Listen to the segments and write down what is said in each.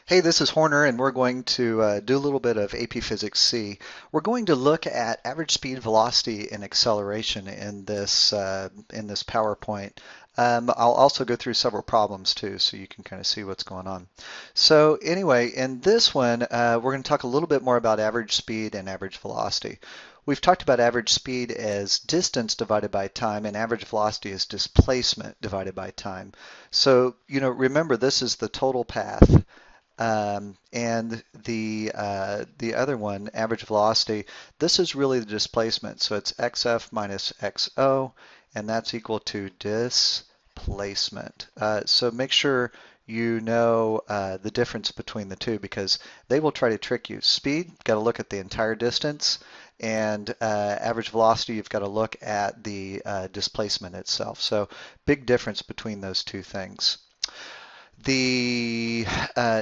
Hey, this is Horner, and we're going to do a little bit of AP Physics C. We're going to look at average speed, velocity, and acceleration in this PowerPoint. I'll also go through several problems too, so you can kind of see what's going on. So anyway, in this one, we're going to talk a little bit more about average speed and average velocity. We've talked about average speed as distance divided by time, and average velocity is displacement divided by time. So, remember this is the total path. And the other one, average velocity, this is really the displacement. So it's xf minus xo, and that's equal to displacement. So make sure you know the difference between the two because they will try to trick you. Speed, got to look at the entire distance, and average velocity, you've got to look at the displacement itself. So big difference between those two things. The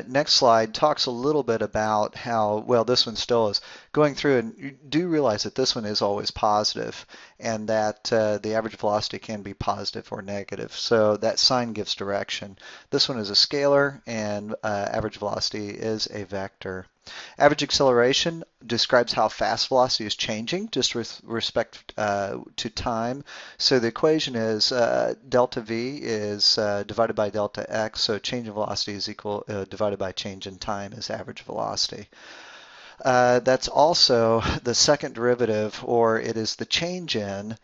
next slide talks a little bit about how, well, this one still is going through, and you do realize that this one is always positive and that the average velocity can be positive or negative. So that sign gives direction. This one is a scalar, and average velocity is a vector. Average acceleration describes how fast velocity is changing just with respect to time. So the equation is delta v is divided by delta x. So change in velocity is equal divided by change in time is average velocity. That's also the second derivative, or it is the change in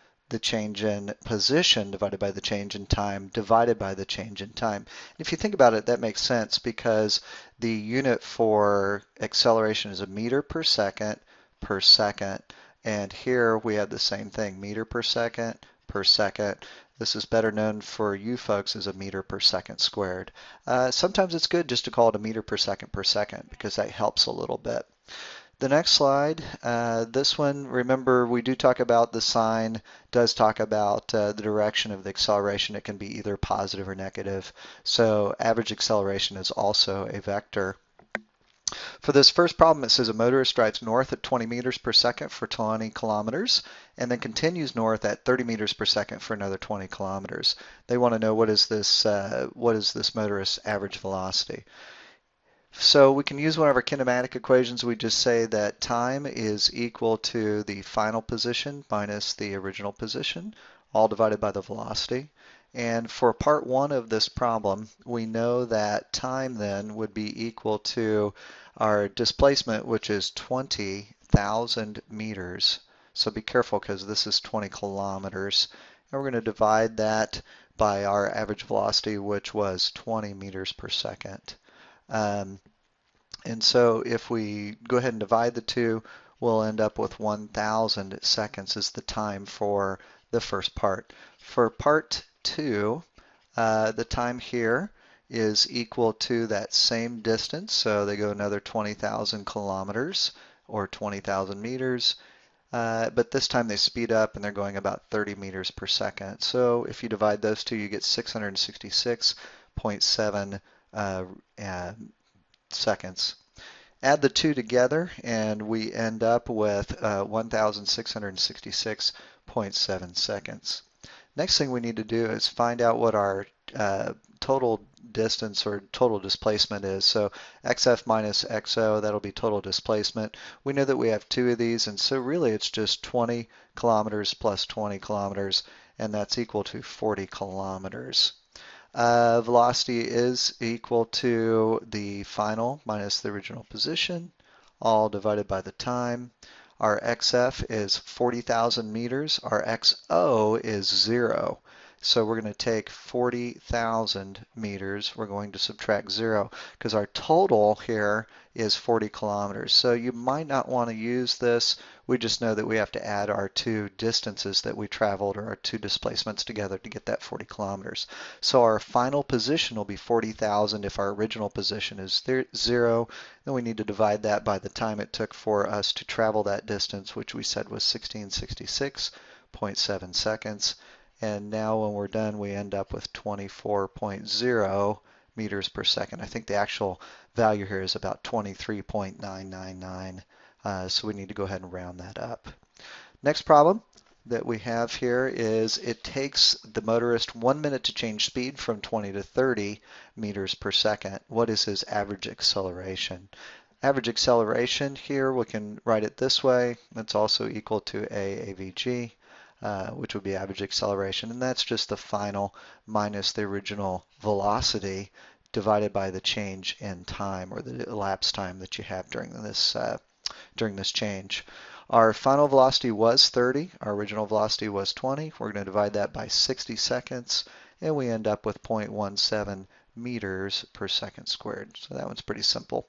position divided by the change in time divided by the change in time. If you think about it, that makes sense because the unit for acceleration is a meter per second per second. And here we have the same thing, meter per second per second. This is better known for you folks as a meter per second squared. Sometimes it's good just to call it a meter per second because that helps a little bit. The next slide, this one, remember we do talk about the sign, does talk about the direction of the acceleration. It can be either positive or negative. So average acceleration is also a vector. For this first problem, it says a motorist drives north at 20 meters per second for 20 kilometers and then continues north at 30 meters per second for another 20 kilometers. They want to know what is this motorist's average velocity. So we can use one of our kinematic equations. We just say that time is equal to the final position minus the original position, all divided by the velocity. And for part one of this problem, we know that time then would be equal to our displacement, which is 20,000 meters. So be careful because this is 20 kilometers. And we're going to divide that by our average velocity, which was 20 meters per second. And so if we go ahead and divide the two, we'll end up with 1,000 seconds is the time for the first part. For part two, the time here is equal to that same distance. So they go another 20,000 kilometers or 20,000 meters. But this time they speed up and they're going about 30 meters per second. So if you divide those two, you get 666.7 seconds. Add the two together and we end up with 1,666.7 seconds. Next thing we need to do is find out what our total distance or total displacement is. So xf minus xo, that'll be total displacement. We know that we have two of these, and so really it's just 20 kilometers plus 20 kilometers, and that's equal to 40 kilometers. Velocity is equal to the final minus the original position, all divided by the time. Our xf is 40,000 meters. Our xo is 0. So we're going to take 40,000 meters. We're going to subtract 0 because our total here is 40 kilometers. So you might not want to use this. We just know that we have to add our two distances that we traveled or our two displacements together to get that 40 kilometers. So our final position will be 40,000 if our original position is 0. Then we need to divide that by the time it took for us to travel that distance, which we said was 1666.7 seconds. And now when we're done, we end up with 24.0 meters per second. I think the actual value here is about 23.999. So we need to go ahead and round that up. Next problem. that we have here is it takes the motorist 1 minute to change speed from 20 to 30 meters per second. What is his average acceleration? Average acceleration here, we can write it this way. That's also equal to AAVG, which would be average acceleration. And that's just the final minus the original velocity divided by the change in time, or the elapsed time that you have during this change. Our final velocity was 30. Our original velocity was 20. We're going to divide that by 60 seconds, and we end up with 0.17 meters per second squared. So that one's pretty simple.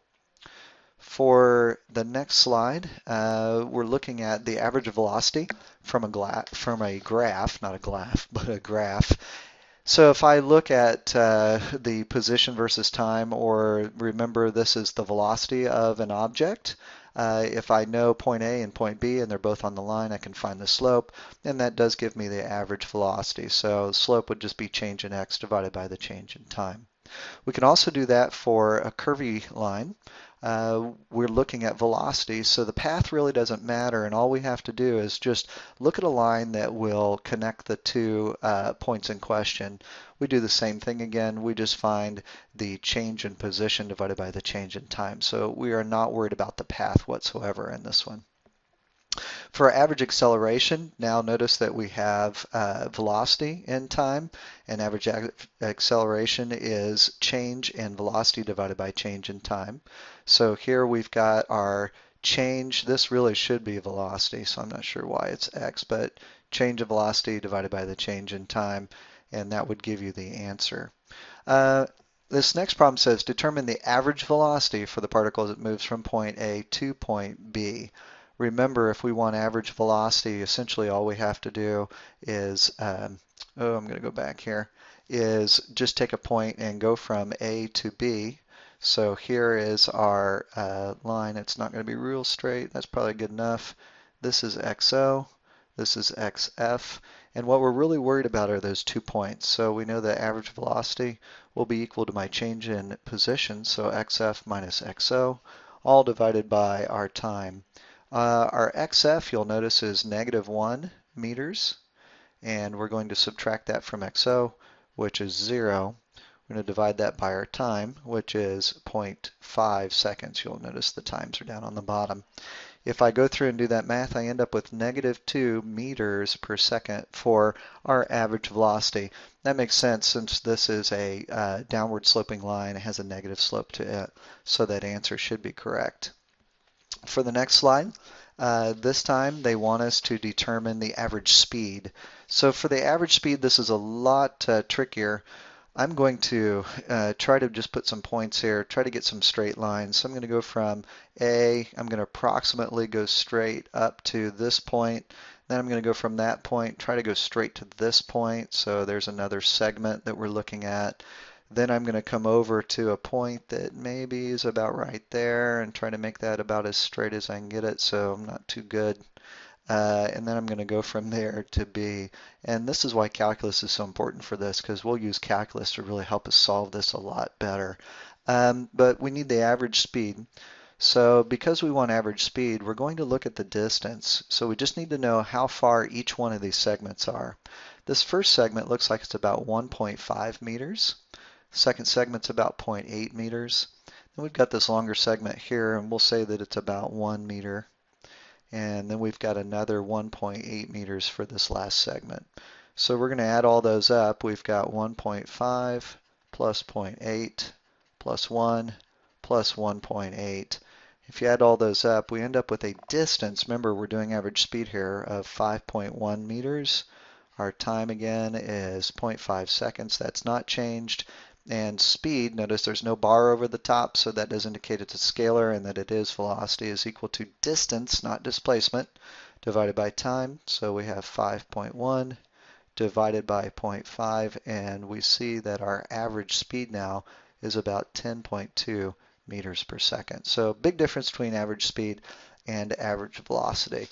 For the next slide, we're looking at the average velocity from a graph, not a graph, but a graph. So if I look at the position versus time, or remember this is the velocity of an object, if I know point A and point B and they're both on the line, I can find the slope, and that does give me the average velocity. So slope would just be change in x divided by the change in time. We can also do that for a curvy line. We're looking at velocity, so the path really doesn't matter, and all we have to do is just look at a line that will connect the two points in question. We do the same thing again. We just find the change in position divided by the change in time. So we are not worried about the path whatsoever in this one. For average acceleration, now notice that we have velocity in time, and average acceleration is change in velocity divided by change in time. So here we've got our change. This really should be velocity, so I'm not sure why it's x, but change in velocity divided by the change in time, and that would give you the answer. This next problem says determine the average velocity for the particle as it moves from point A to point B. Remember, if we want average velocity, essentially all we have to do is, I'm going to go back here, is just take a point and go from A to B. So here is our line. It's not going to be real straight. That's probably good enough. This is XO. This is XF. And what we're really worried about are those 2 points. So we know that average velocity will be equal to my change in position, so XF minus XO, all divided by our time. Our XF, you'll notice, is -1 meters, and we're going to subtract that from XO, which is 0. We're going to divide that by our time, which is 0.5 seconds. You'll notice the times are down on the bottom. If I go through and do that math, I end up with -2 meters per second for our average velocity. That makes sense since this is a downward sloping line. It has a negative slope to it, so that answer should be correct. For the next slide, this time they want us to determine the average speed. So for the average speed, this is a lot trickier. I'm going to try to just put some points here, try to get some straight lines. So I'm going to go from A, I'm going to approximately go straight up to this point. Then I'm going to go from that point, try to go straight to this point. So there's another segment that we're looking at. Then I'm going to come over to a point that maybe is about right there and try to make that about as straight as I can get it, so I'm not too good. And then I'm going to go from there to B. And this is why calculus is so important for this, because we'll use calculus to really help us solve this a lot better. But we need the average speed. So because we want average speed, we're going to look at the distance. So we just need to know how far each one of these segments are. This first segment looks like it's about 1.5 meters. Second segment's about 0.8 meters. Then we've got this longer segment here, and we'll say that it's about 1 meter. And then we've got another 1.8 meters for this last segment. So we're going to add all those up. We've got 1.5 plus 0.8 plus 1 plus 1.8. If you add all those up, we end up with a distance, remember we're doing average speed here, of 5.1 meters. Our time again is 0.5 seconds. That's not changed. And speed, notice there's no bar over the top, so that does indicate it's a scalar and that it is velocity, is equal to distance, not displacement, divided by time. So we have 5.1 divided by 0.5, and we see that our average speed now is about 10.2 meters per second. So big difference between average speed and average velocity.